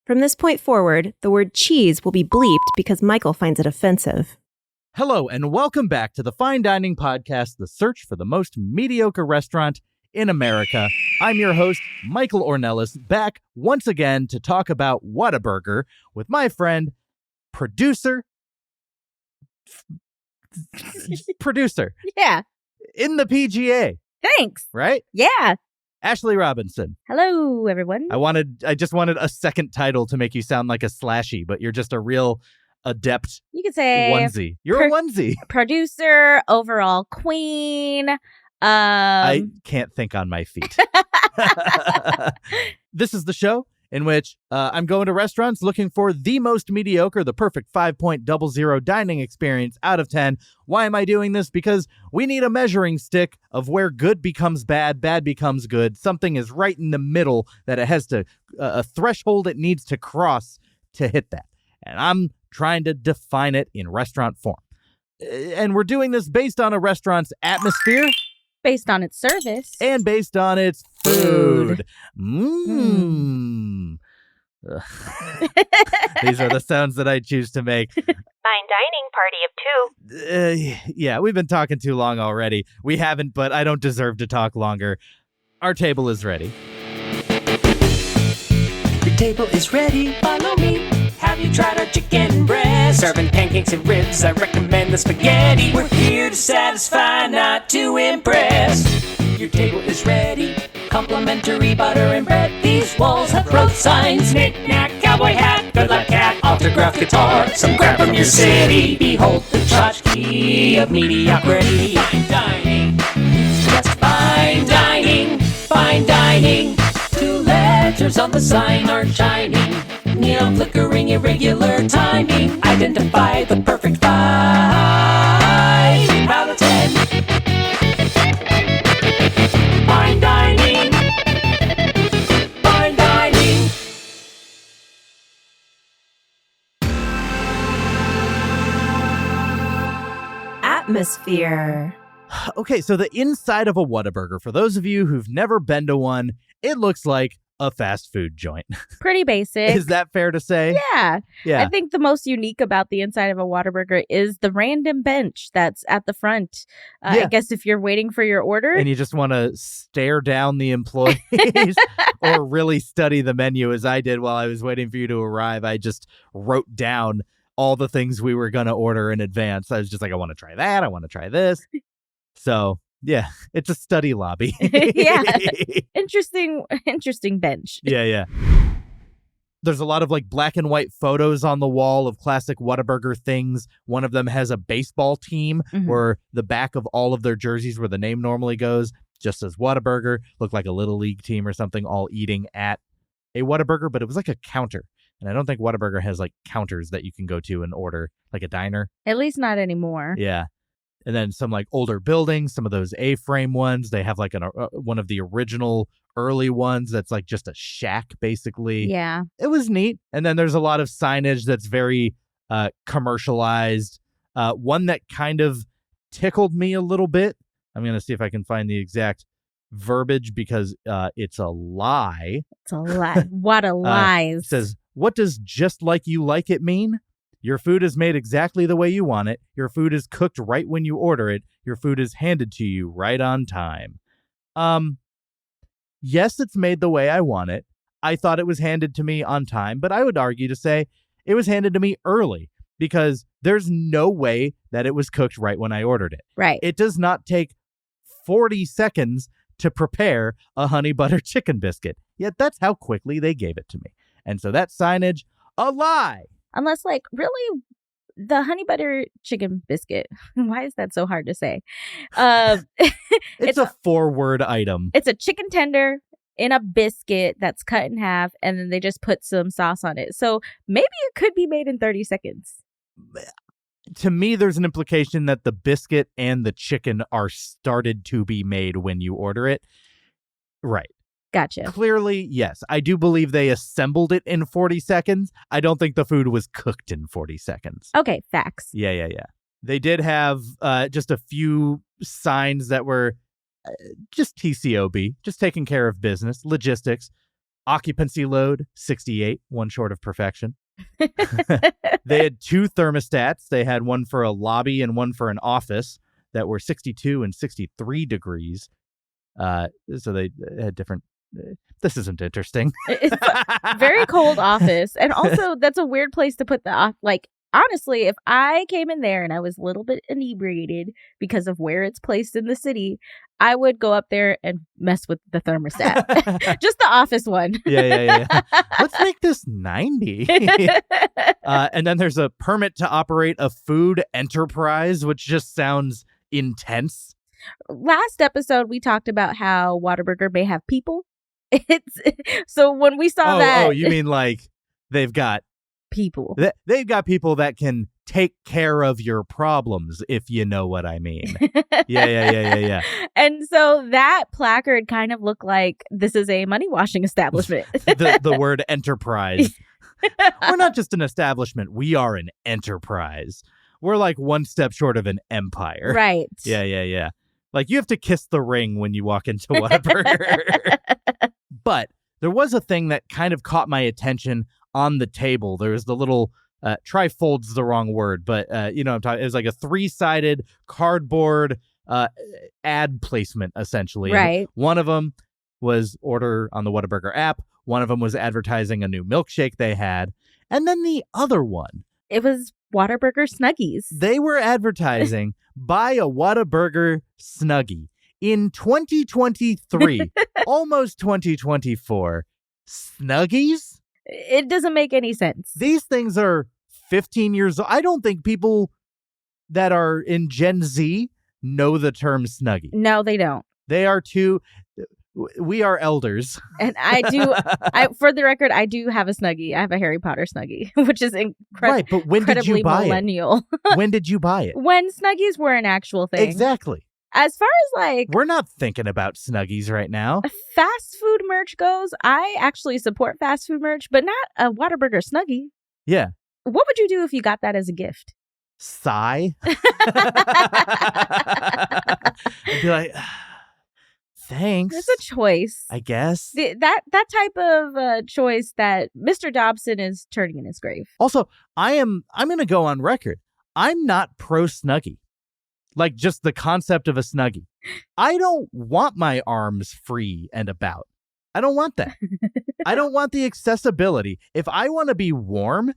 From this point forward, the word cheese will be bleeped because Michael finds it offensive. Hello, and welcome back to the Fine Dining Podcast, the search for the most mediocre restaurant in America. I'm your host, Michael Ornelas, back once again to talk about Whataburger with my friend, producer, Yeah. in the PGA, Thanks. right? Yeah. Ashley Robinson. Hello, everyone. I just wanted a second title to make you sound like a slashy, but you're just a real adept You could say onesie. You're a onesie. Producer, overall queen. I can't think on my feet. This is the show in which I'm going to restaurants looking for the most mediocre, the perfect 5.00 dining experience out of 10. Why am I doing this? Because we need a measuring stick of where good becomes bad, bad becomes good. Something is right in the middle that it has to, a threshold it needs to cross to hit that. And I'm trying to define it in restaurant form. And we're doing this based on a restaurant's atmosphere. Based on its service. And based on its food. These are the sounds that I choose to make. Fine dining party of 2. Yeah, we've been talking too long already. We haven't, but I don't deserve to talk longer. Our table is ready. Your table is ready, follow me. Have you tried our chicken breast? Serving pancakes and ribs, I recommend the spaghetti. We're here to satisfy, not to impress. Your table is ready, complimentary butter and bread. These walls have road signs, knick-knack, cowboy hat, good luck cat, autographed guitar, some crap from your city. Behold the tchotchke of mediocrity. Fine dining, just fine dining, fine dining. Two letters on the sign are shining, neon flickering, irregular timing. Identify the perfect 5 out of 10. Fine dining, fine dining. Atmosphere. Okay, so the inside of a Whataburger, for those of you who've never been to one, it looks like a fast food joint. Pretty basic. Is that fair to say? Yeah. Yeah. I think the most unique about the inside of a Whataburger is the random bench that's at the front. Yeah. I guess if you're waiting for your order. And you just want to stare down the employees or really study the menu as I did while I was waiting for you to arrive. I just wrote down all the things we were going to order in advance. I was just like, I want to try that. I want to try this. So, yeah, it's a study lobby. Yeah. Interesting bench. Yeah. There's a lot of like black and white photos on the wall of classic Whataburger things. One of them has a baseball team where the back of all of their jerseys where the name normally goes just says Whataburger. Looked like a little league team or something all eating at a Whataburger, but it was like a counter. And I don't think Whataburger has like counters that you can go to and order like a diner. At least not anymore. Yeah. And then some like older buildings, some of those A-frame ones. They have like one of the original early ones that's like just a shack, basically. Yeah. It was neat. And then there's a lot of signage that's very commercialized. One that kind of tickled me a little bit. I'm going to see if I can find the exact verbiage because it's a lie. It's a lie. What a lies. It says, what does just like you like it mean? Your food is made exactly the way you want it. Your food is cooked right when you order it. Your food is handed to you right on time. Yes, it's made the way I want it. I thought it was handed to me on time, but I would argue to say it was handed to me early because there's no way that it was cooked right when I ordered it. Right. It does not take 40 seconds to prepare a honey butter chicken biscuit. Yet that's how quickly they gave it to me. And so that signage, a lie. Unless, like, really, the honey butter chicken biscuit. Why is that so hard to say? It's a 4-word item. It's a chicken tender in a biscuit that's cut in half, and then they just put some sauce on it. So maybe it could be made in 30 seconds. To me, there's an implication that the biscuit and the chicken are started to be made when you order it. Right. Gotcha. Clearly, yes. I do believe they assembled it in 40 seconds. I don't think the food was cooked in 40 seconds. Okay, facts. Yeah. They did have just a few signs that were just TCOB, just taking care of business, logistics. Occupancy load, 68, one short of perfection. They had 2 thermostats. They had one for a lobby and one for an office that were 62 and 63 degrees. So they had different... This isn't interesting. It's a very cold office. And also, that's a weird place to put the... honestly, if I came in there and I was a little bit inebriated because of where it's placed in the city, I would go up there and mess with the thermostat. Just the office one. Yeah. Let's make this 90. And then there's a permit to operate a food enterprise, which just sounds intense. Last episode, we talked about how Whataburger may have people. So when we saw that... Oh, you mean like they've got people. They've got people that can take care of your problems, if you know what I mean. Yeah. And so that placard kind of looked like this is a money washing establishment. the word enterprise. We're not just an establishment. We are an enterprise. We're like one step short of an empire. Right. Yeah. Like you have to kiss the ring when you walk into Whataburger. But there was a thing that kind of caught my attention on the table. There was the little trifold's the wrong word, but you know what I'm talking. It was like a 3-sided cardboard ad placement, essentially. Right. And one of them was order on the Whataburger app. One of them was advertising a new milkshake they had, and then the other one, it was Whataburger Snuggies. They were advertising buy a Whataburger Snuggie in 2023, almost 2024. Snuggies? It doesn't make any sense. These things are 15 years old. I don't think people that are in Gen Z know the term Snuggie. No, they don't. They are too... We are elders. And for the record, I do have a Snuggie. I have a Harry Potter Snuggie, which is right, but when did you buy millennial. When did you buy it? When Snuggies were an actual thing. Exactly. As far as like... We're not thinking about Snuggies right now. Fast food merch goes, I actually support fast food merch, but not a Whataburger Snuggie. Yeah. What would you do if you got that as a gift? Sigh. I'd be like... Thanks. It's a choice. I guess. That type of choice that Mr. Dobson is turning in his grave. Also, I'm going to go on record. I'm not pro Snuggie. Like just the concept of a Snuggie. I don't want my arms free and about. I don't want that. I don't want the accessibility. If I want to be warm,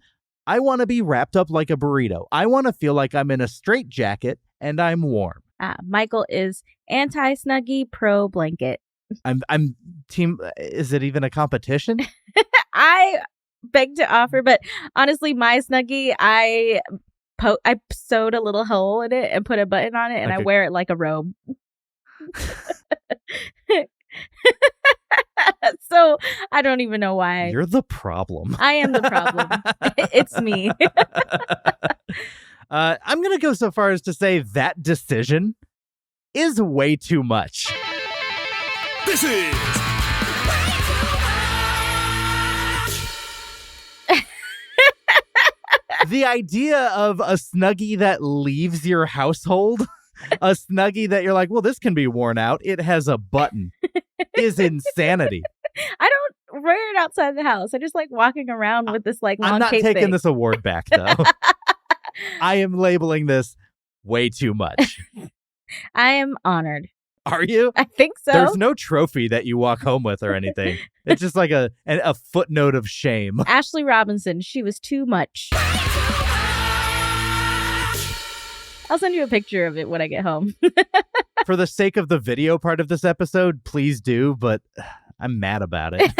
I want to be wrapped up like a burrito. I want to feel like I'm in a straitjacket and I'm warm. Michael is anti-Snuggie, pro blanket. I'm team. Is it even a competition? I beg to offer, but honestly, my Snuggie, I sewed a little hole in it and put a button on it, and I wear it like a robe. So I don't even know why. You're the problem. I am the problem. It's me. I'm going to go so far as to say that decision is way too much. This is... The idea of a Snuggie that leaves your household, a Snuggie that you're like, well, this can be worn out. It has a button, is insanity. I don't wear it outside the house. I just like walking around with this like long I'm not cape taking thing. this award back, though. I am labeling this way too much. I am honored. Are you? I think so. There's no trophy that you walk home with or anything. It's just like a footnote of shame. Ashley Robinson, she was too much. I'll send you a picture of it when I get home. For the sake of the video part of this episode, please do, but I'm mad about it.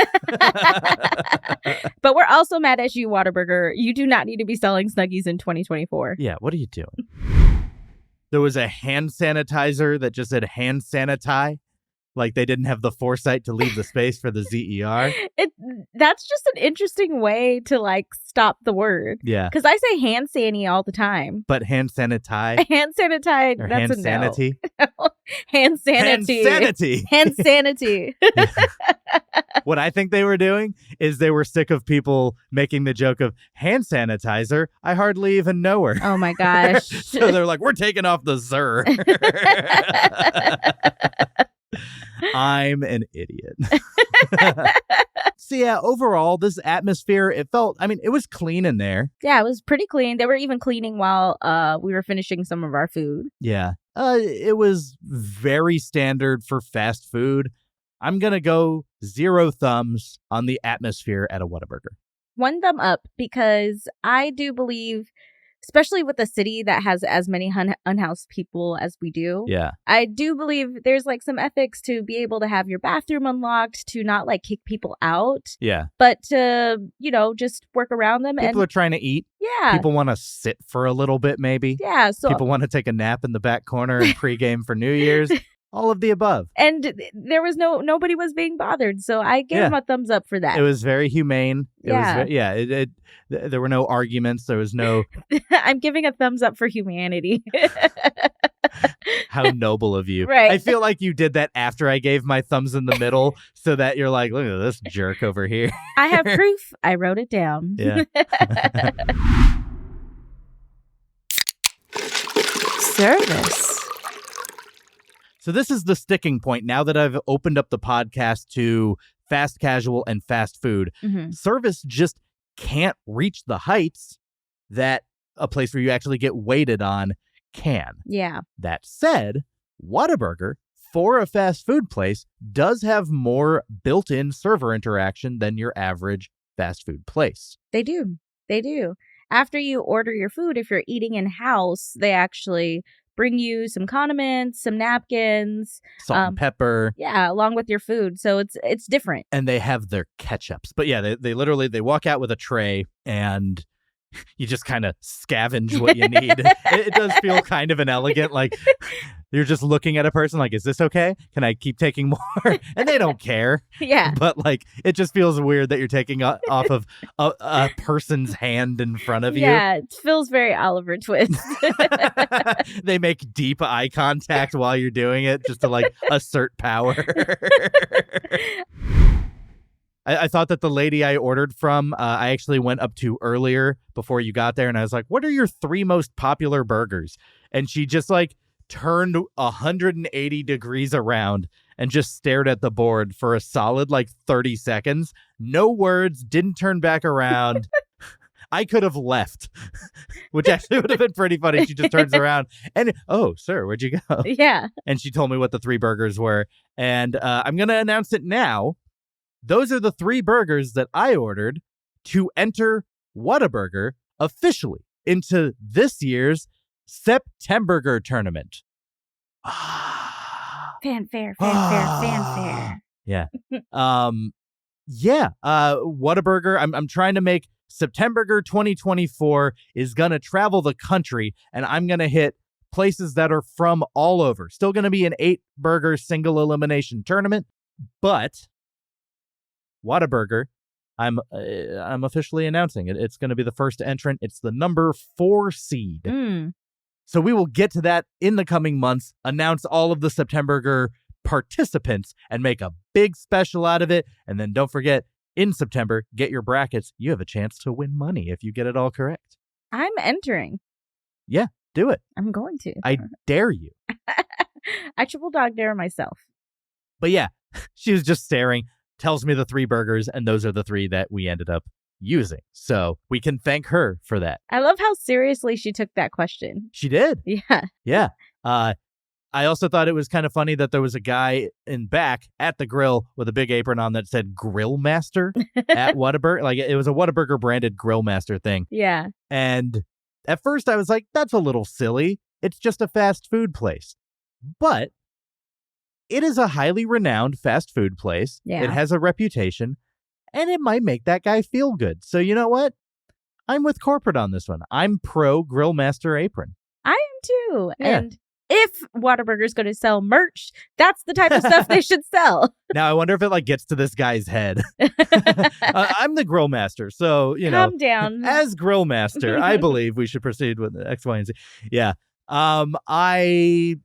But we're also mad at you, Whataburger. You do not need to be selling Snuggies in 2024. Yeah, what are you doing? There was a hand sanitizer that just said hand sanitize. Like they didn't have the foresight to leave the space for the ZER. That's just an interesting way to like stop the word. Yeah. Because I say hand sanny all the time. But hand sanitize? Hand sanitize. Or that's hand sanity? No. Hand sanity. Hand sanity. Hand sanity. What I think they were doing is they were sick of people making the joke of hand sanitizer. I hardly even know her. Oh my gosh. So they're like, we're taking off the zer. I'm an idiot. So yeah, overall, this atmosphere, it was clean in there. Yeah, it was pretty clean. They were even cleaning while we were finishing some of our food. Yeah. It was very standard for fast food. I'm going to go 0 thumbs on the atmosphere at a Whataburger. 1 thumb up, because I do believe, especially with a city that has as many unhoused people as we do. Yeah. I do believe there's like some ethics to be able to have your bathroom unlocked, to not like kick people out, Yeah. but to, just work around them. People are trying to eat. Yeah. People want to sit for a little bit, maybe. Yeah. So People want to take a nap in the back corner and pregame for New Year's. All of the above. And there was nobody was being bothered. So I gave him a thumbs up for that. It was very humane. Yeah. There were no arguments. There was no... I'm giving a thumbs up for humanity. How noble of you. Right. I feel like you did that after I gave my thumbs in the middle so that you're like, look at this jerk over here. I have proof. I wrote it down. Yeah. Service. So this is the sticking point now that I've opened up the podcast to fast casual and fast food. Mm-hmm. Service just can't reach the heights that a place where you actually get waited on can. Yeah. That said, Whataburger, for a fast food place, does have more built-in server interaction than your average fast food place. They do. After you order your food, if you're eating in-house, they actually bring you some condiments, some napkins, salt and pepper. Yeah, along with your food. So it's different. And they have their ketchups. But yeah, they literally, they walk out with a tray and you just kind of scavenge what you need. It does feel kind of inelegant. Like you're just looking at a person like, is this okay? Can I keep taking more? And they don't care. Yeah. But like, it just feels weird that you're taking off of a person's hand in front of you. Yeah, it feels very Oliver Twist. They make deep eye contact while you're doing it just to like assert power. I thought that the lady I ordered from, I actually went up to earlier before you got there, and I was like, what are your 3 most popular burgers? And she just like turned 180 degrees around and just stared at the board for a solid like 30 seconds. No words, didn't turn back around. I could have left, which actually would have been pretty funny. She just turns around and, oh, sir, where'd you go? Yeah. And she told me what the 3 burgers were. And I'm going to announce it now. Those are the 3 burgers that I ordered to enter Whataburger officially into this year's Septemburger tournament. Fanfare. Yeah. Whataburger. I'm trying to make Septemburger 2024 is going to travel the country, and I'm going to hit places that are from all over. Still going to be an 8-burger single elimination tournament, but Whataburger, I'm officially announcing it. It's going to be the first entrant. It's the number 4 seed. So we will get to that in the coming months, announce all of the Septemburger participants, and make a big special out of it. And then don't forget, in September, get your brackets. You have a chance to win money if you get it all correct. I'm entering. Yeah, do it. I'm going to. I dare you. I triple dog dare myself. But yeah, she was just staring. Tells me the 3 burgers, and those are the 3 that we ended up using. So we can thank her for that. I love how seriously she took that question. She did. Yeah. Yeah. I also thought it was kind of funny that there was a guy in back at the grill with a big apron on that said Grill Master at Whataburger. Like it was a Whataburger branded Grill Master thing. Yeah. And at first I was like, that's a little silly. It's just a fast food place. But it is a highly renowned fast food place. Yeah. It has a reputation, and it might make that guy feel good. So you know what? I'm with corporate on this one. I'm pro Grill Master apron. I am too. Yeah. And if Whataburger's going to sell merch, that's the type of stuff they should sell. Now, I wonder if it like gets to this guy's head. I'm the Grill Master. So, Calm down. As Grill Master, I believe we should proceed with X, Y, and Z. Yeah. I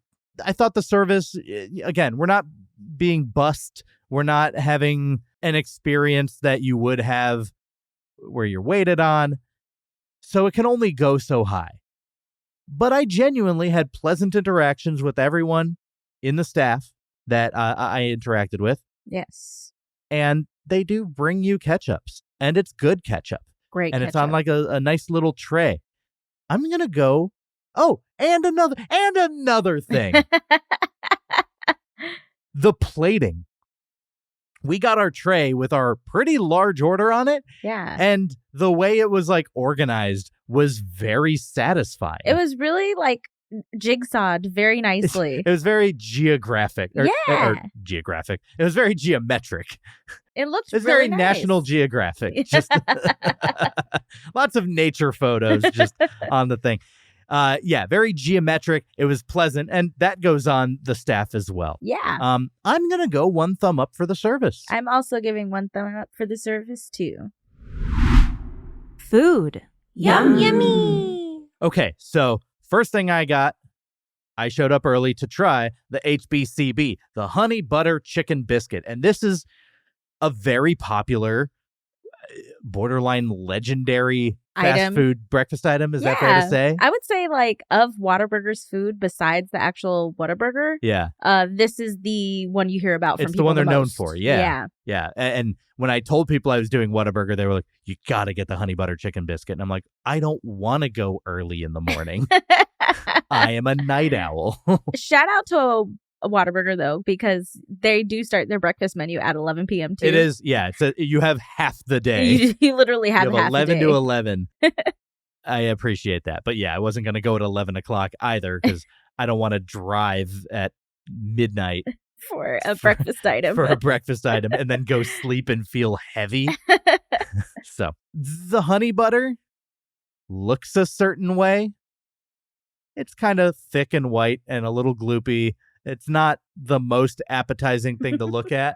thought the service, again, we're not being bussed. We're not having an experience that you would have where you're waited on. So it can only go so high. But I genuinely had pleasant interactions with everyone in the staff that I interacted with. Yes. And they do bring you ketchups, and it's good ketchup. Great And ketchup. it's on like a nice little tray. I'm going to go, and another thing. The plating. We got our tray with our pretty large order on it. Yeah. And the way it was like organized was very satisfying. It was really like jigsawed very nicely. It was very geographic. Yeah. Geographic. It was very geometric. It looked It's really very nice. National Geographic. Just lots of nature photos just on the thing. Very geometric. It was pleasant, and that goes on the staff as well. Yeah. I'm gonna go 1 thumb up for the service. I'm also giving 1 thumb up for the service too. Food. Yum, yummy. Okay, so first thing I showed up early to try the HBCB, the Honey Butter Chicken Biscuit, and this is a very popular, borderline legendary fast food breakfast item. Is that fair to say? I would say like of Whataburger's food besides the actual Whataburger. Yeah. This is the one you hear about from It's people the one they're known most. for. Yeah. And when I told people I was doing Whataburger, they were like, you got to get the Honey Butter Chicken Biscuit. And I'm like, I don't want to go early in the morning. I am a night owl. Shout out to a Whataburger though, because they do start their breakfast menu at 11 p.m. too. It is. Yeah. You have half the day. You literally have You half 11 the to day. 11. I appreciate that. But yeah, I wasn't going to go at 11 o'clock either because I don't want to drive at midnight for a breakfast item. for a breakfast item and then go sleep and feel heavy. So the honey butter looks a certain way. It's kind of thick and white and a little gloopy. It's not the most appetizing thing to look at.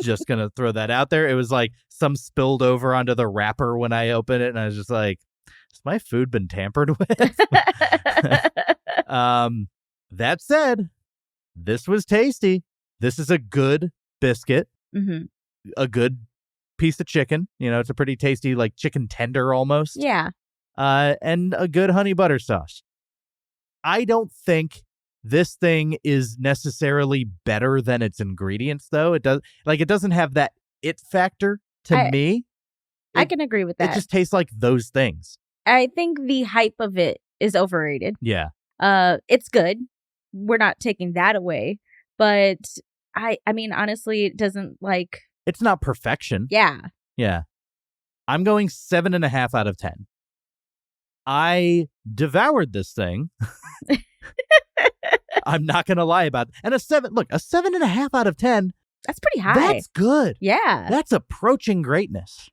Just going to throw that out there. It was like some spilled over onto the wrapper when I opened it. And I was just like, has my food been tampered with? That said, this was tasty. This is a good biscuit. Mm-hmm. A good piece of chicken. You know, it's a pretty tasty, like chicken tender almost. Yeah. And a good honey butter sauce. I don't think this thing is necessarily better than its ingredients, though. It doesn't have that it factor to me. I can agree with that. It just tastes like those things. I think the hype of it is overrated. Yeah. It's good. We're not taking that away, but I mean, honestly, it doesn't like. It's not perfection. Yeah. Yeah. I'm going 7.5 out of 10. I devoured this thing. I'm not going to lie about it. And a 7.5 out of 10. That's pretty high. That's good. Yeah. That's approaching greatness.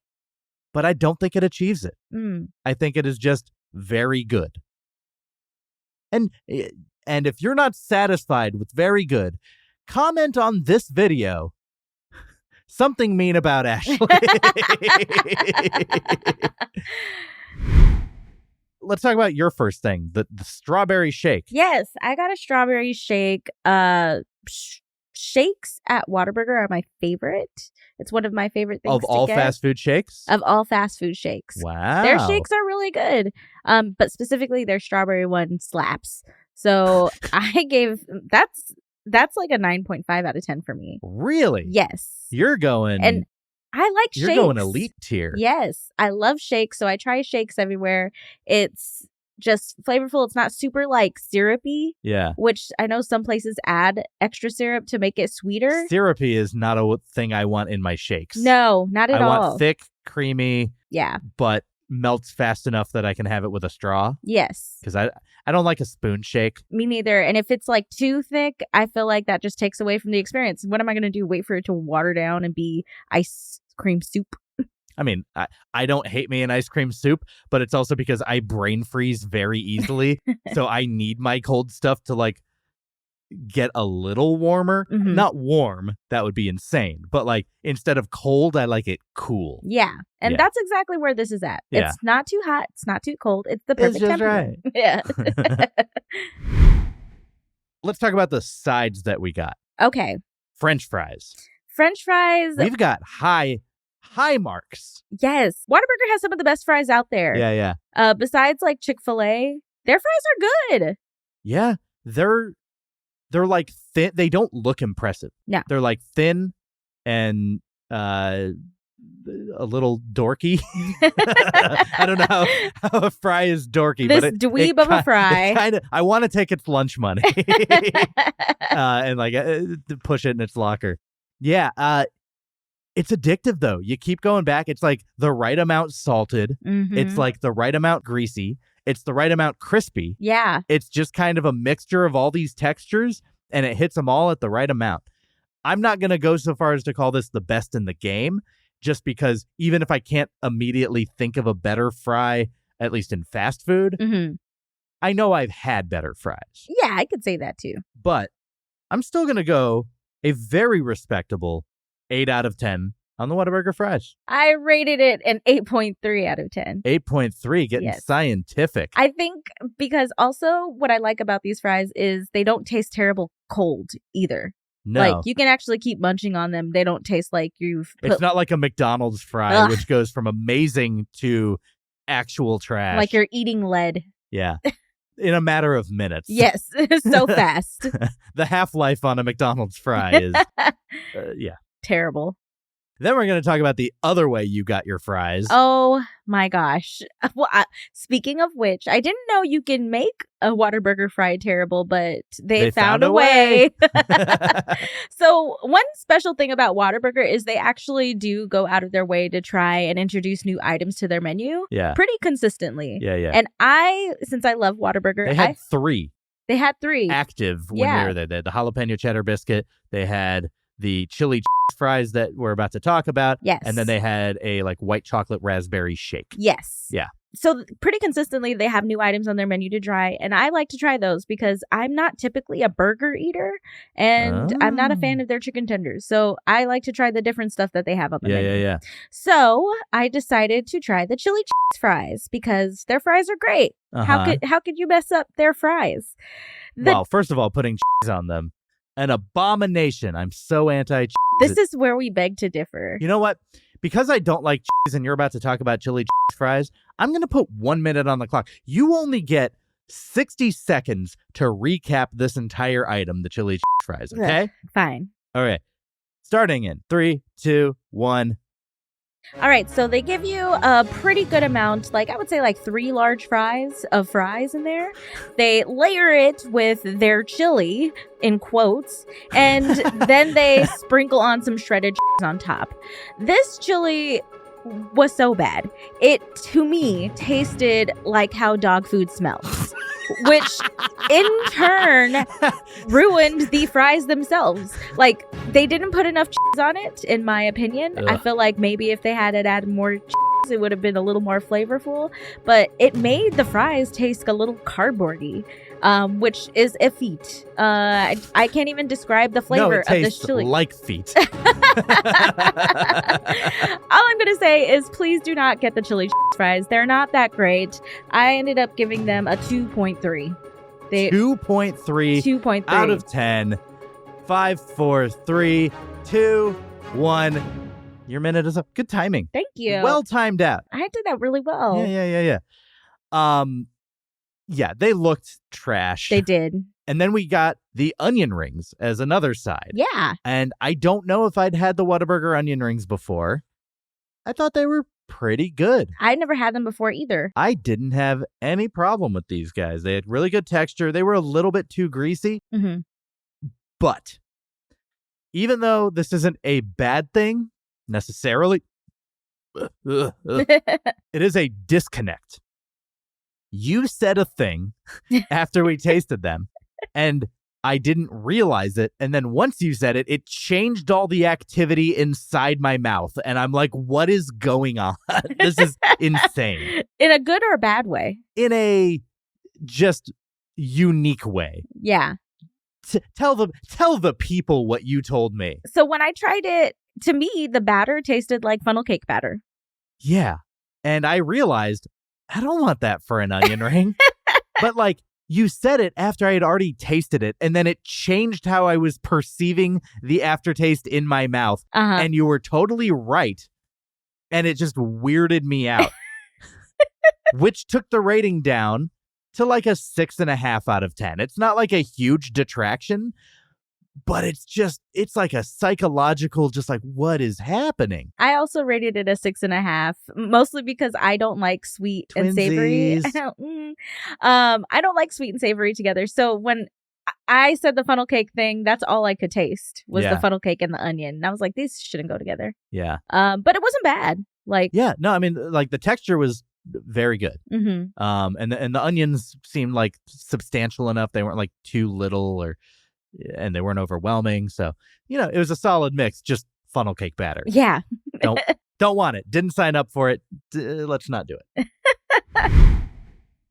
But I don't think it achieves it. I think it is just very good. And if you're not satisfied with very good, comment on this video something mean about Ashley. Let's talk about your first thing, the strawberry shake. Yes, I got a strawberry shake. Shakes at Whataburger are my favorite. It's one of my favorite things Of all fast food shakes? Of all fast food shakes. Wow. Their shakes are really good. But specifically their strawberry one slaps. So I gave that's like a 9.5 out of 10 for me. Really? Yes. You're going And I like You're shakes. going elite tier. Yes. I love shakes, so I try shakes everywhere. It's just flavorful. It's not super like syrupy. Yeah. Which I know some places add extra syrup to make it sweeter. Syrupy is not a thing I want in my shakes. No, not at all. I want thick, creamy, yeah, but melts fast enough that I can have it with a straw. Yes. Because I don't like a spoon shake. Me neither. And if it's like too thick, I feel like that just takes away from the experience. What am I going to do? Wait for it to water down and be ice cream soup? I mean, I don't hate me an ice cream soup, but it's also because I brain freeze very easily. So I need my cold stuff to like get a little warmer. Mm-hmm. Not warm. That would be insane. But like instead of cold, I like it cool. Yeah. And Yeah. that's exactly where this is at. Yeah. It's not too hot. It's not too cold. It's the perfect just temperature. right. Yeah. Let's talk about the sides that we got. Okay. French fries. French fries. We've got high marks. Yes. Whataburger has some of the best fries out there. Yeah. Besides like Chick-fil-A, their fries are good. Yeah. They're like thin. They don't look impressive. No. They're like thin and a little dorky. I don't know how a fry is dorky. This but it dweeb of a fry. I want to take its lunch money and like push it in its locker. Yeah. It's addictive though. You keep going back. It's like the right amount salted. Mm-hmm. It's like the right amount greasy. It's the right amount crispy. Yeah. It's just kind of a mixture of all these textures, and it hits them all at the right amount. I'm not going to go so far as to call this the best in the game, just because even if I can't immediately think of a better fry, at least in fast food, Mm-hmm. I know I've had better fries. Yeah, I could say that too. But I'm still going to go a very respectable 8 out of 10 on the Whataburger fries. I rated it an 8.3 out of 10. 8.3, getting Yes. scientific. I think because also what I like about these fries is they don't taste terrible cold either. No. Like you can actually keep munching on them. They don't taste like you've put It's not like a McDonald's fry, Ugh. which goes from amazing to actual trash. like you're eating lead. Yeah. In a matter of minutes. Yes, so fast. The half-life on a McDonald's fry is, yeah. Terrible. Then we're going to talk about the other way you got your fries. Oh my gosh. Well, speaking of which, I didn't know you can make a Whataburger fry terrible, but they found a way. So one special thing about Whataburger is they actually do go out of their way to try and introduce new items to their menu Yeah. pretty consistently. Yeah. And since I love Whataburger, They had 3 they had 3. active when Yeah. we were there. They had the jalapeno cheddar biscuit. They had the chili fries that we're about to talk about. Yes. And then they had a like white chocolate raspberry shake. Yes. Yeah. So pretty consistently, they have new items on their menu to try. And I like to try those because I'm not typically a burger eater and I'm not a fan of their chicken tenders. So I like to try the different stuff that they have on the menu. Yeah. So I decided to try the chili cheese fries because their fries are great. Uh-huh. How could you mess up their fries? Well, first of all, putting cheese on them, an abomination. I'm so anti-cheese. This is where we beg to differ. You know what? Because I don't like cheese and you're about to talk about chili cheese fries, I'm going to put 1 minute on the clock. You only get 60 seconds to recap this entire item, the chili cheese fries, okay? Fine. All right. Starting in 3, 2, 1. All right, so they give you a pretty good amount, like I would say like 3 large fries in there. They layer it with their chili, in quotes, and then they sprinkle on some shredded cheese on top. This chili was so bad. It, to me, tasted like how dog food smells, which in turn ruined the fries themselves. Like, they didn't put enough cheese on it, in my opinion. Ugh. I feel like maybe if they had added more cheese, it would have been a little more flavorful. But it made the fries taste a little cardboardy, which is a feat. I can't even describe the flavor No, it of this tastes chili. like feet. All I'm going to say is please do not get the chili fries. They're not that great. I ended up giving them a 2.3. 2.3 2.3 out of 10. 5, 4, 3, 2, 1. Your minute is up. Good timing. Thank you. Well timed out. I did that really well. Yeah. Yeah, they looked trash. They did. And then we got the onion rings as another side. Yeah. And I don't know if I'd had the Whataburger onion rings before. I thought they were pretty good. I never had them before either. I didn't have any problem with these guys. They had really good texture. They were a little bit too greasy. Mm-hmm. But even though this isn't a bad thing necessarily, it is a disconnect. You said a thing after we tasted them, and I didn't realize it. And then once you said it, it changed all the activity inside my mouth. And I'm like, what is going on? This is insane. In a good or a bad way? In a just unique way. Yeah. Tell the people what you told me. So when I tried it, to me, the batter tasted like funnel cake batter. Yeah. And I realized I don't want that for an onion ring. But like, you said it after I had already tasted it, and then it changed how I was perceiving the aftertaste in my mouth. Uh-huh. And you were totally right. And it just weirded me out. Which took the rating down to like a 6.5 out of 10. It's not like a huge detraction, but it's like a psychological, just like, what is happening? I also rated it a 6.5, mostly because I don't like sweet and savory. Twinsies. I don't like sweet and savory together. So when I said the funnel cake thing, that's all I could taste was Yeah. the funnel cake and the onion. And I was like, these shouldn't go together. Yeah. But it wasn't bad. Like, Yeah. No, I mean, like the texture was very good. mhm. And the onions seemed like substantial enough. They weren't like too little and they weren't overwhelming. So, it was a solid mix, just funnel cake batter. Yeah. Don't want it. Didn't sign up for it. Let's not do it.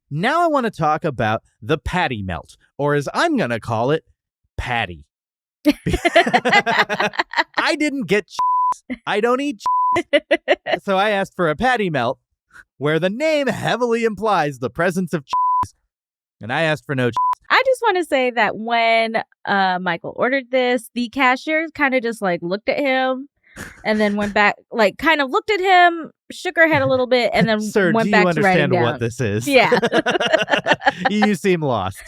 Now I want to talk about the patty melt, or as I'm going to call it, patty. I didn't get I don't eat so I asked for a patty melt, where the name heavily implies the presence of cheese, and I asked for no cheese. I just want to say that when Michael ordered this, the cashier kind of just like looked at him and then went back, like kind of looked at him, shook her head a little bit, and then Sir, went do back you to writing understand down. what this is? Yeah. You seem lost.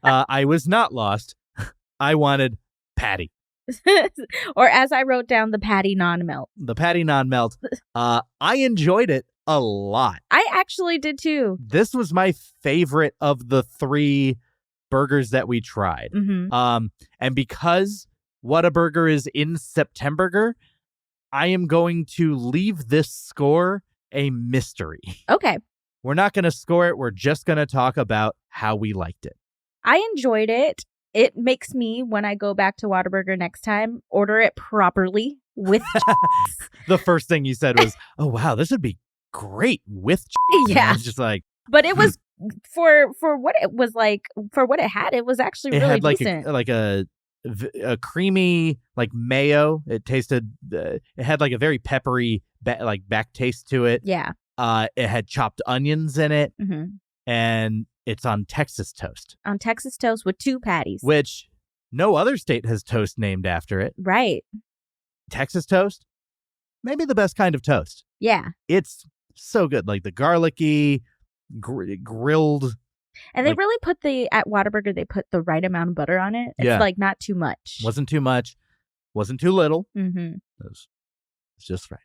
I was not lost. I wanted patty. Or as I wrote down, the patty non-melt. The patty non-melt. I enjoyed it a lot. I actually did too. This was my favorite of the 3 burgers that we tried. Mm-hmm. And because Whataburger is in Septemburger, I am going to leave this score a mystery. Okay. We're not going to score it. We're just going to talk about how we liked it. I enjoyed it. It makes me, when I go back to Whataburger next time, order it properly with The first thing you said was, oh, wow, this would be great with cheese. And I yeah. was just like, But it was for what it was like, for what it had, it was actually it really had like decent. a creamy like mayo. It tasted. It had like a very peppery back taste to it. Yeah. It had chopped onions in it, Mm-hmm. and it's on Texas toast, On Texas toast with 2 patties. which no other state has toast named after it. Right. Texas toast, maybe the best kind of toast. Yeah. It's so good, like the garlicky, grilled. And they Like- really at Whataburger, they put the right amount of butter on it. It's Yeah. like not too much. Wasn't too much, wasn't too little. Mm-hmm. It's just right.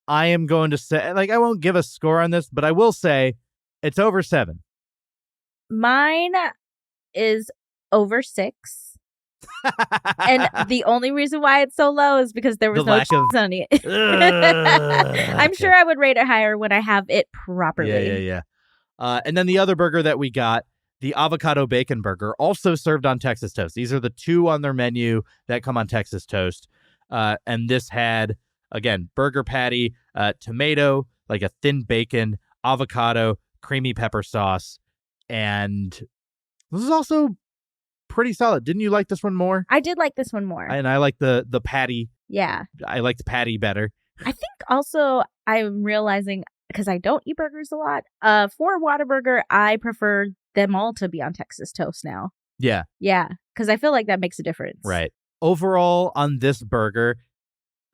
I am going to say, like, I won't give a score on this, but I will say it's over 7. Mine is over 6. And the only reason why it's so low is because there was The no lack cheese of- on it. I'm Okay. sure I would rate it higher when I have it properly. Yeah. And then the other burger that we got, the avocado bacon burger, also served on Texas toast. These are the 2 on their menu that come on Texas toast. And this had, again, burger patty, tomato, like a thin bacon, avocado, creamy pepper sauce. And this is also pretty solid. Didn't you like this one more? I did like this one more. And I like the patty. Yeah. I liked patty better. I think also I'm realizing, because I don't eat burgers a lot, for Whataburger, I prefer them all to be on Texas toast now. Yeah, Yeah, because I feel like that makes a difference. right. Overall, on this burger,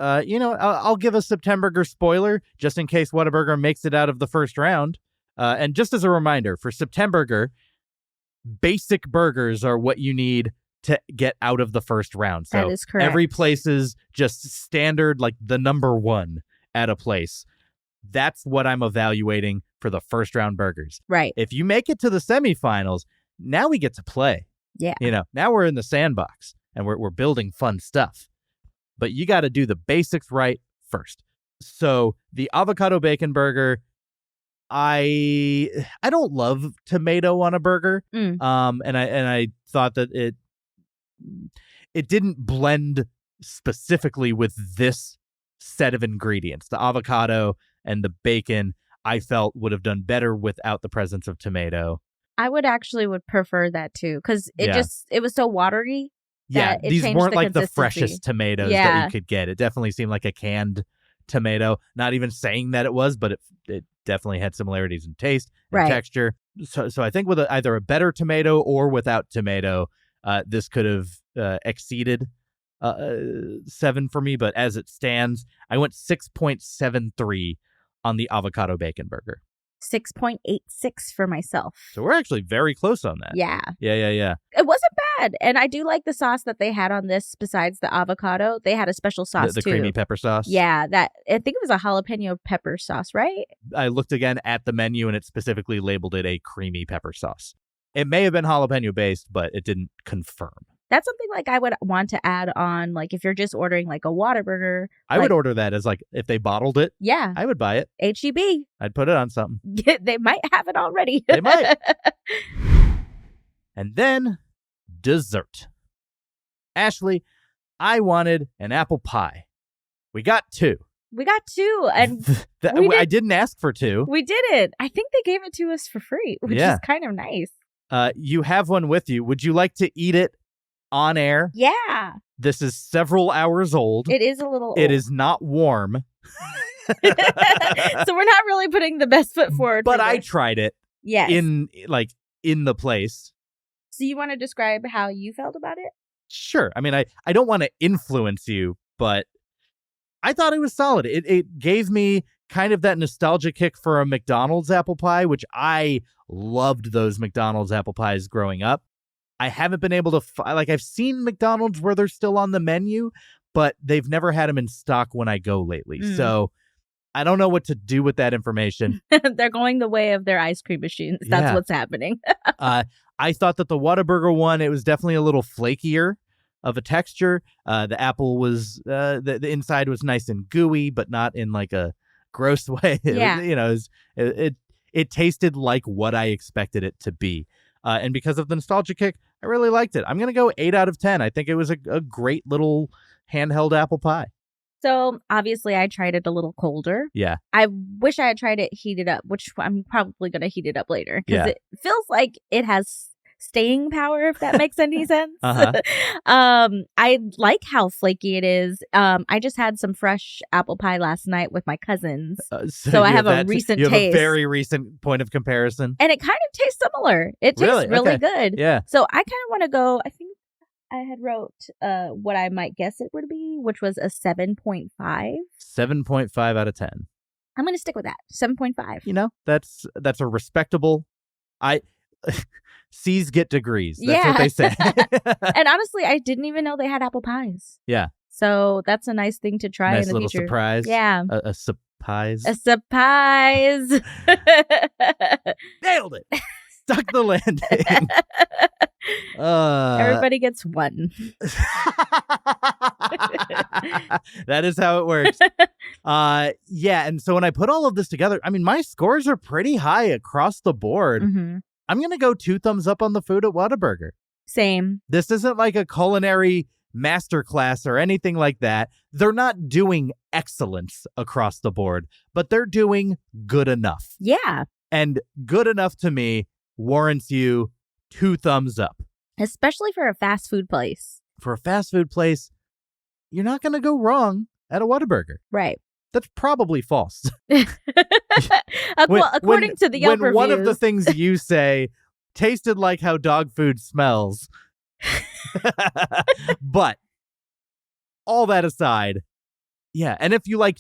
I'll give a Septemburger spoiler just in case Whataburger makes it out of the first round. And just as a reminder, for Septemburger, basic burgers are what you need to get out of the first round. So That is correct. every place is just standard, like the number 1 at a place. That's what I'm evaluating for the first round burgers. Right. If you make it to the semifinals, now we get to play. Yeah. Now we're in the sandbox and we're building fun stuff. But you got to do the basics right first. So the avocado bacon burger, I don't love tomato on a burger. Mm. And I thought that it didn't blend specifically with this set of ingredients. The avocado and the bacon, I felt would have done better without the presence of tomato. I would prefer that too, because Yeah. it was so watery. Yeah, that it these changed weren't the like the consistency. freshest tomatoes that Yeah. you could get. It definitely seemed like a canned tomato. Not even saying that it was, but it definitely had similarities in taste and Right. texture. So I think with either a better tomato or without tomato, this could have exceeded 7 for me. But as it stands, I went 6.73 on the avocado bacon burger. 6.86 for myself. So we're actually very close on that. Yeah. Yeah. It wasn't bad. And I do like the sauce that they had on this besides the avocado. They had a special sauce The too. creamy pepper sauce. Yeah, that I think it was a jalapeno pepper sauce, right? I looked again at the menu and it specifically labeled it a creamy pepper sauce. It may have been jalapeno based, but it didn't confirm. That's something like I would want to add on, like if you're just ordering like a Whataburger. I would order that as like, if they bottled it, Yeah. I would buy it. HEB. I'd put it on something. They might have it already. They might. And then dessert. Ashley, I wanted an apple pie. We got 2. We got 2, and I didn't ask for 2. we did it. I think they gave it to us for free, which Yeah. is kind of nice. You have one with you. Would you like to eat it on air? Yeah. This is several hours old. It is a little It old. is not warm. So we're not really putting the best foot forward. But for I this. tried it Yes. in the place. So you want to describe how you felt about it? Sure. I mean, I don't want to influence you, but I thought it was solid. It gave me kind of that nostalgia kick for a McDonald's apple pie, which I loved those McDonald's apple pies growing up. I haven't been able to I've seen McDonald's where they're still on the menu, but they've never had them in stock when I go lately. So I don't know what to do with that information. They're going the way of their ice cream machines. That's Yeah. what's happening. I thought that the Whataburger one, it was definitely a little flakier of a texture. The apple was, the inside was nice and gooey, but not in like a gross way. Yeah. It tasted like what I expected it to be. And because of the nostalgia kick, I really liked it. I'm going to go 8 out of 10. I think it was a great little handheld apple pie. So obviously I tried it a little colder. Yeah. I wish I had tried it heated up, which I'm probably going to heat it up later because Yeah. it feels like it has staying power, if that makes any sense. Uh-huh. I like how flaky it is. I just had some fresh apple pie last night with my cousins. So I you have a recent you have taste. a very recent point of comparison. And it kind of tastes similar. It tastes really Okay. good. Yeah. So I kind of want to go, I think I had wrote what I might guess it would be, which was a 7.5. 7.5 out of 10. I'm going to stick with that. 7.5. You know, that's a respectable. C's get degrees. That's what they say. And honestly, I didn't even know they had apple pies. Yeah. So that's a nice thing to try Nice in the little future. surprise. Yeah. A surprise. A surprise. Nailed it. Stuck the landing. Everybody gets one. That is how it works. Yeah. And so when I put all of this together, I mean, my scores are pretty high across the board. Mm-hmm. I'm going to go 2 thumbs up on the food at Whataburger. Same. This isn't like a culinary masterclass or anything like that. They're not doing excellence across the board, but they're doing good enough. Yeah. And good enough to me warrants you 2 thumbs up. Especially for a fast food place. For a fast food place, you're not going to go wrong at a Whataburger. Right. That's probably false. According to the Yelp when one of the reviews. things you say tasted like how dog food smells. But all that aside, yeah. And if you like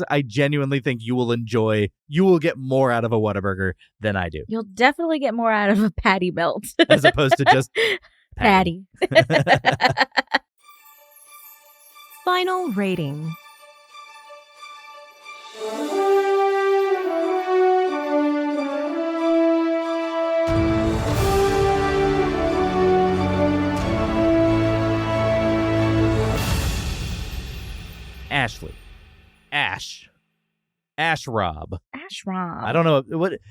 I genuinely think you will get more out of a Whataburger than I do. You'll definitely get more out of a patty melt. As opposed to just patty. Final rating. Ashley. Ash Rob. Ash Rob. I don't know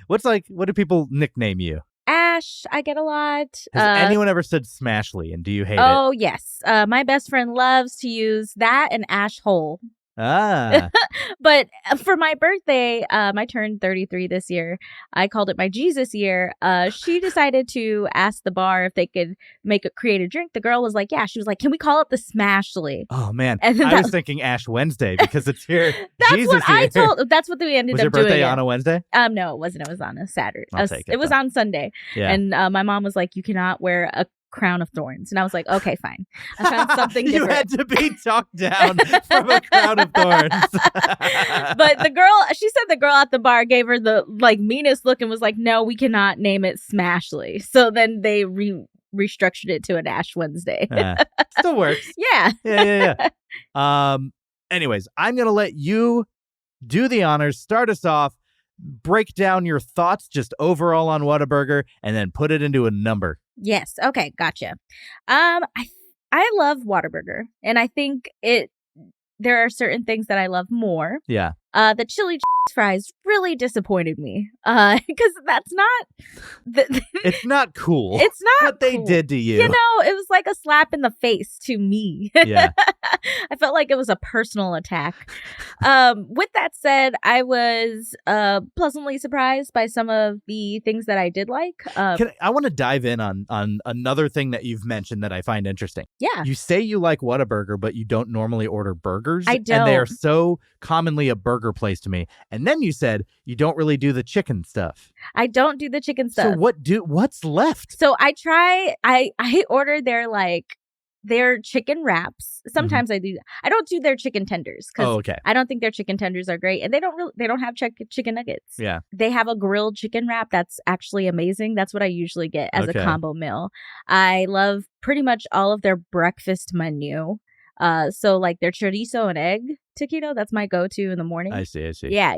what do people nickname you? Ash, I get a lot. Has anyone ever said Smashly, and do you hate it? Oh, yes. My best friend loves to use that and Ash Hole. Ah. But for my birthday, I turned 33 this year. I called it my Jesus year. She decided to ask the bar if they could create a drink. The girl was like, yeah. She was like, can we call it the Smashly? Oh, man. And then I was thinking Ash Wednesday because it's here. That's Jesus what I year. told. That's what we ended Was up your birthday doing. on a Wednesday? No, it wasn't. It was on a Saturday. I'll take it, It was though. on Sunday. Yeah. And my mom was like, you cannot wear a crown of thorns. And I was like, okay, fine. I found something You different. had to be talked down from a crown of thorns. But she said the girl at the bar gave her the like meanest look and was like, no, we cannot name it Smashly. So then they restructured it to an Ash Wednesday. Still works. Yeah. Yeah. Anyways, I'm going to let you do the honors, start us off, break down your thoughts just overall on Whataburger, and then put it into a number. Yes. Okay. Gotcha. I love Whataburger, and I think there are certain things that I love more. Yeah. The chili fries really disappointed me because that's not it's not cool. It's not what they cool. did to you. You know, it was like a slap in the face to me. Yeah. I felt like it was a personal attack. With that said, I was pleasantly surprised by some of the things that I did like. I want to dive in on another thing that you've mentioned that I find interesting. Yeah. You say you like Whataburger, but you don't normally order burgers. I don't. And they are so commonly a burger place to me. And then you said you don't really do the chicken stuff. I don't do the chicken stuff. So what's left? So I ordered their chicken wraps. Sometimes I do. I don't do their chicken tenders because I don't think their chicken tenders are great, and they don't have chicken nuggets. Yeah, they have a grilled chicken wrap that's actually amazing. That's what I usually get as a combo meal. I love pretty much all of their breakfast menu. So like their chorizo and egg taquito, that's my go-to in the morning. I see. Yeah.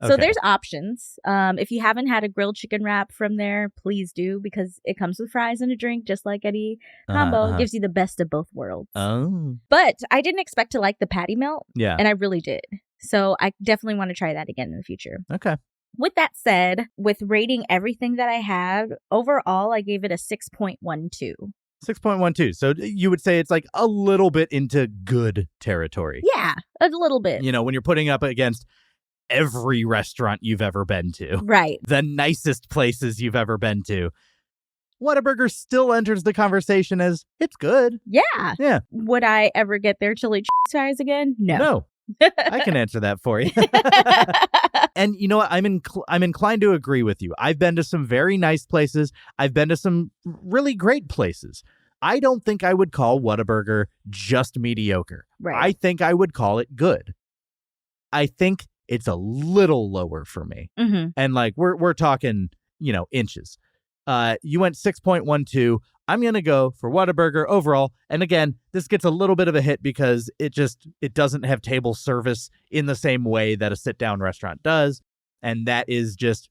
So there's options. If you haven't had a grilled chicken wrap from there, please do, because it comes with fries and a drink, just like any combo. Gives you the best of both worlds. Oh. But I didn't expect to like the patty melt. Yeah. And I really did. So I definitely want to try that again in the future. Okay. With that said, with rating everything that I had, overall, I gave it a 6.12. 6.12. So you would say it's like a little bit into good territory. Yeah, a little bit. You know, when you're putting up against every restaurant you've ever been to. Right. The nicest places you've ever been to. Whataburger still enters the conversation as it's good. Yeah. Yeah. Would I ever get their chili fries again? No. I can answer that for you. And you know what? I'm inclined to agree with you. I've been to some very nice places. I've been to some really great places. I don't think I would call Whataburger just mediocre. Right. I think I would call it good. I think it's a little lower for me. Mm-hmm. And like we're talking, inches. You went 6.12. I'm going to go for Whataburger overall. And again, this gets a little bit of a hit because it doesn't have table service in the same way that a sit-down restaurant does. And that is just,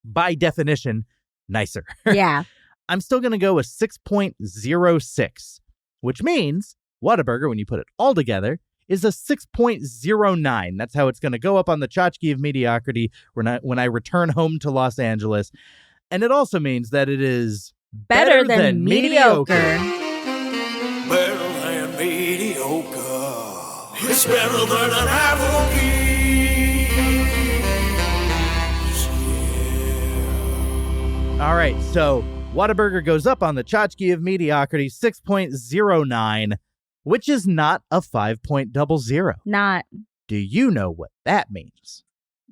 by definition, nicer. Yeah. I'm still going to go with 6.06, which means Whataburger, when you put it all together, is a 6.09. That's how it's going to go up on the tchotchke of mediocrity when I return home to Los Angeles. And it also means that it is better than mediocre. Better than mediocre. It's better than an Applebee's. Yeah. All right, so Whataburger goes up on the tchotchke of mediocrity, 6.09, which is not a 5.00. Not. Do you know what that means?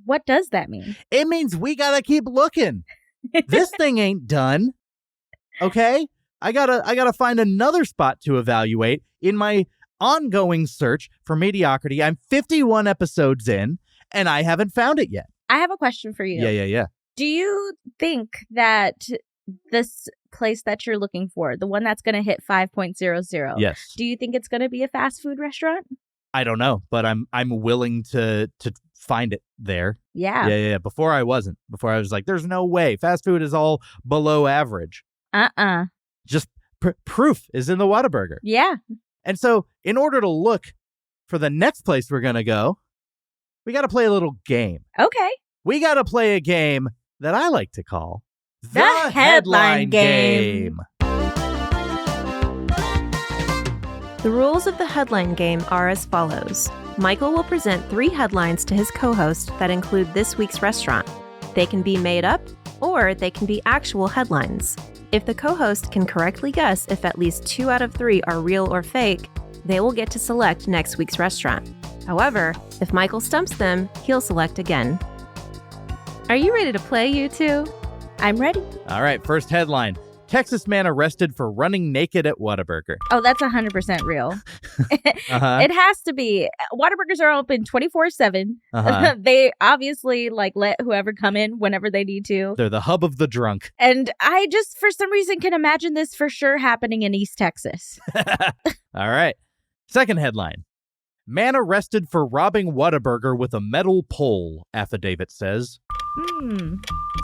What does that mean? It means we gotta keep looking. This thing ain't done. Okay? I gotta find another spot to evaluate in my ongoing search for mediocrity. I'm 51 episodes in, and I haven't found it yet. I have a question for you. Yeah. Do you think that this place that you're looking for, the one that's going to hit 5.00, yes, do you think it's going to be a fast food restaurant? I don't know, but I'm willing to find it there. Yeah. Yeah. Before I wasn't. Before I was like, there's no way. Fast food is all below average. Just proof is in the Whataburger. Yeah. And so in order to look for the next place we're going to go, we got to play a little game. Okay. We got to play a game that I like to call the Headline Game. The rules of the Headline Game are as follows. Michael will present 3 headlines to his co-host that include this week's restaurant. They can be made up, or they can be actual headlines. If the co-host can correctly guess if at least 2 out of 3 are real or fake, they will get to select next week's restaurant. However, if Michael stumps them, he'll select again. Are you ready to play, you two? I'm ready. All right, first headline. Texas man arrested for running naked at Whataburger. Oh, that's 100% real. Uh-huh. It has to be. Whataburgers are open 24/7. Uh-huh. They obviously let whoever come in whenever they need to. They're the hub of the drunk. And I just, for some reason, can imagine this for sure happening in East Texas. All right. Second headline. Man arrested for robbing Whataburger with a metal pole, affidavit says.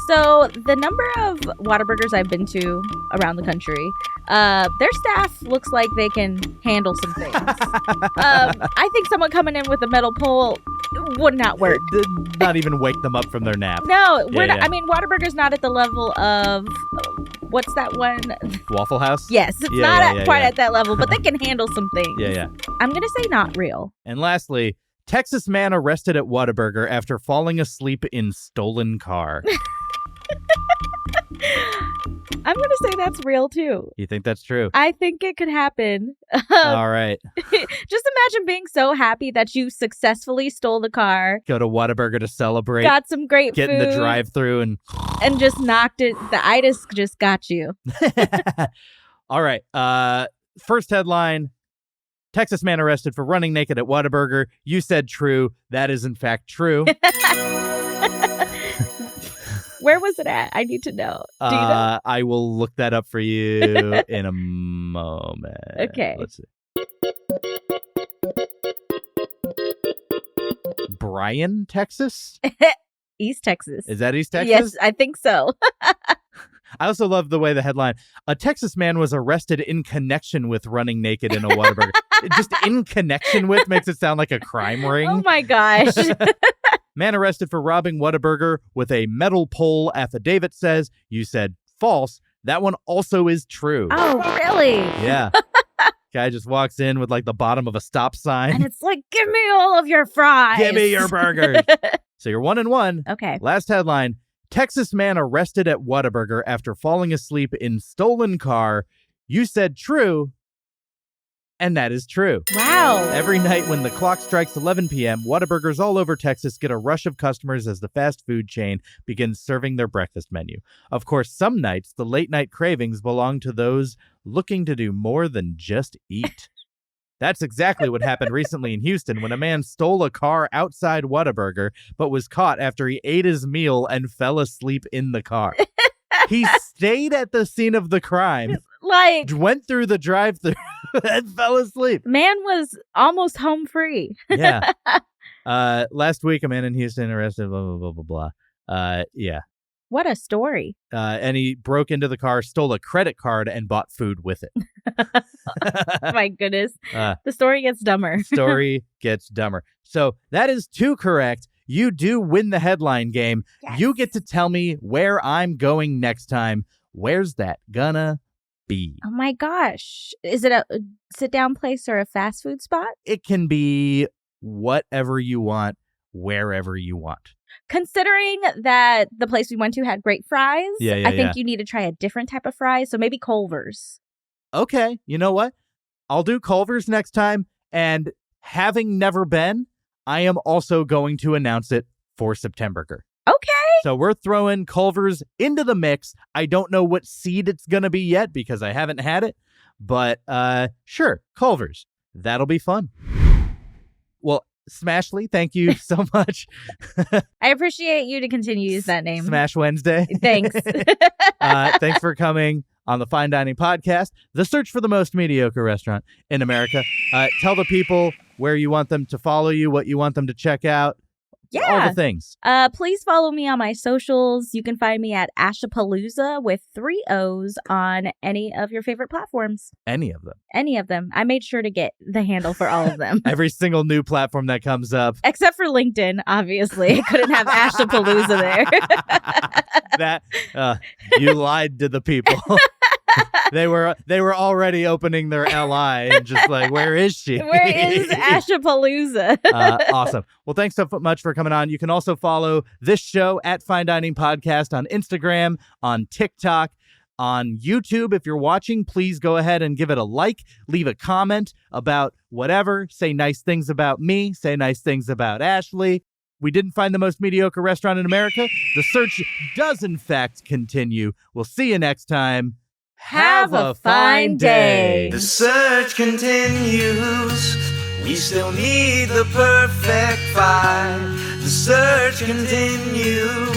So the number of Whataburgers I've been to around the country, their staff looks like they can handle some things. I think someone coming in with a metal pole would not work. It did not even wake them up from their nap. No, we're Yeah, not. yeah. I mean, Whataburger's not at the level of what's that one? Waffle House? Yes, it's Yeah, not yeah, quite yeah. at that level, but they can handle some things. Yeah. I'm gonna say not real. And lastly, Texas man arrested at Whataburger after falling asleep in stolen car. I'm gonna say that's real too. You think that's true? I think it could happen. All right. Just imagine being so happy that you successfully stole the car, Go to Whataburger to celebrate. got some great Get food, in the drive-thru and just knocked it. The itis just got you. All right. First headline. Texas man arrested for running naked at Whataburger. You said true. That is in fact true. Where was it at? I need to know. Do you know? I will look that up for you in a moment. Okay. Let's see. Bryan, Texas? East Texas. Is that East Texas? Yes, I think so. I also love the way the headline, a Texas man was arrested in connection with running naked in a Whataburger. Just in connection with makes it sound like a crime ring. Oh my gosh. Man arrested for robbing Whataburger with a metal pole, affidavit says. You said false. That one also is true. Oh, really? Yeah. Guy just walks in with like the bottom of a stop And sign. it's like, give me all of your fries. Give me your burgers. So you're 1-1. Okay. Last headline. Texas man arrested at Whataburger after falling asleep in stolen car. You said true. And that is true. Wow. Every night when the clock strikes 11 p.m., Whataburgers all over Texas get a rush of customers as the fast food chain begins serving their breakfast menu. Of course, some nights, the late-night cravings belong to those looking to do more than just eat. That's exactly what happened recently in Houston when a man stole a car outside Whataburger, but was caught after he ate his meal and fell asleep in the car. He stayed at the scene of the crime, Like, went through the drive-thru, and fell asleep. man was almost home free. Yeah. Last week, a man in Houston arrested, blah, blah, blah, blah, blah. Yeah. What a story. And he broke into the car, stole a credit card, and bought food with it. My goodness. Uh, The story gets dumber. Story gets dumber. So that is 2 correct. You do win the headline game. Yes. You get to tell me where I'm going next time. Where's that gonna be? Oh my gosh. Is it a sit-down place or a fast food spot? It can be whatever you want, wherever you want. Considering that the place we went to had great fries, Yeah, I think you need to try a different type of fries. So maybe Culver's. Okay, you know what? I'll do Culver's next time. And having never been, I am also going to announce it for Septemburger. Okay. So we're throwing Culver's into the mix. I don't know what seed it's going to be yet because I haven't had it. But sure, Culver's. That'll be fun. Well, Smashly, thank you so much. I appreciate you to continue to use that name. Smash Wednesday. Thanks. Thanks for coming on the Fine Dining Podcast, the search for the most mediocre restaurant in America. Tell the people where you want them to follow you, what you want them to check out. Yeah. All the things. Please follow me on my socials. You can find me at Ashapalooza with 3 O's on any of your favorite platforms. Any of them. Any of them. I made sure to get the handle for all of them. Every single new platform that comes up. Except for LinkedIn, obviously. I couldn't have Ashapalooza there. That you lied to the people. They were already opening their LI and just like, where is she? Where is Ashapalooza? Awesome. Well, thanks so much for coming on. You can also follow this show at Fine Dining Podcast on Instagram, on TikTok, on YouTube. If you're watching, please go ahead and give it a like, leave a comment about whatever, say nice things about me, say nice things about Ashley. We didn't find the most mediocre restaurant in America. The search does in fact continue. We'll see you next time. Have a fine day. The search continues. We still need the perfect five. The search continues.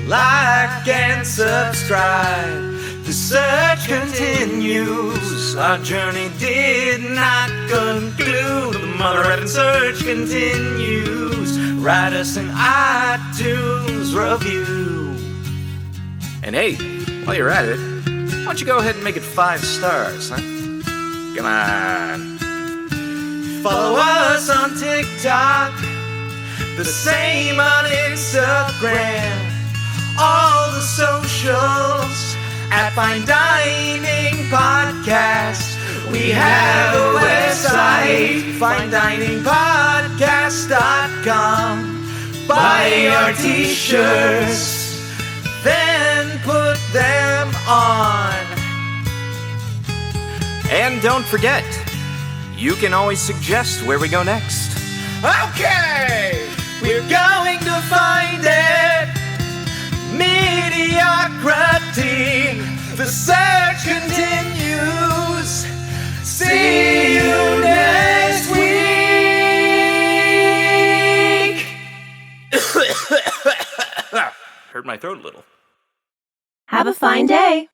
Like and subscribe. The search continues. Our journey did not conclude. The mother effing search continues. Write us an iTunes review. And hey, while you're at it, why don't you go ahead and make it 5 stars, huh? Come on. Follow us on TikTok, the same on Instagram, all the socials at Fine Dining Podcast. We have a website, finediningpodcast.com. Buy our t-shirts, then put them on. And don't forget, you can always suggest where we go next. Okay, we're going to find it. Mediocrity. The search continues. See you next week. Hurt my throat a little. Have a fine day.